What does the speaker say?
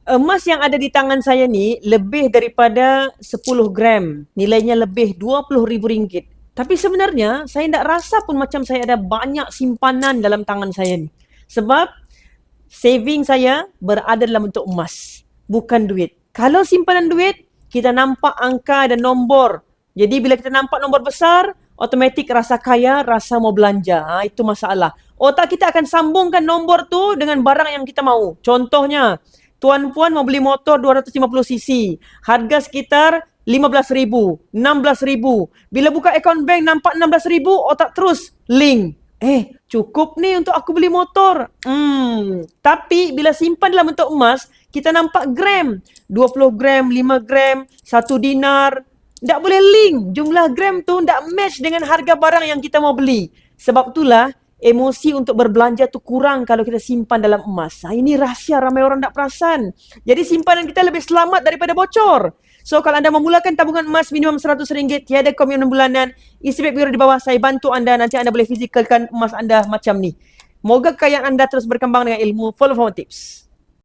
Emas yang ada di tangan saya ni lebih daripada 10 gram. Nilainya lebih RM20,000. Tapi sebenarnya saya tak rasa pun macam saya ada banyak simpanan dalam tangan saya ni. Sebab saving saya berada dalam bentuk emas, bukan duit. Kalau simpanan duit, kita nampak angka dan nombor. Jadi bila kita nampak nombor besar, automatik rasa kaya, rasa mau belanja. Itu masalah. Otak kita akan sambungkan nombor tu dengan barang yang kita mau. Contohnya, tuan-puan mau beli motor 250cc. Harga sekitar 15,000, 16,000. Bila buka akaun bank nampak 16,000, otak terus link. Cukup ni untuk aku beli motor. Tapi bila simpan dalam bentuk emas, kita nampak gram. 20 gram, 5 gram, 1 dinar. Tak boleh link. Jumlah gram tu tak match dengan harga barang yang kita mau beli. Sebab itulah emosi untuk berbelanja tu kurang kalau kita simpan dalam emas. Ini rahsia ramai orang tak perasan. Jadi simpanan kita lebih selamat daripada bocor. So kalau anda memulakan tabungan emas minimum RM100, tiada komitmen bulanan, isi biro di bawah, saya bantu anda, nanti anda boleh fizikalkan emas anda macam ni. Moga kekayaan anda terus berkembang dengan ilmu. Follow for more tips.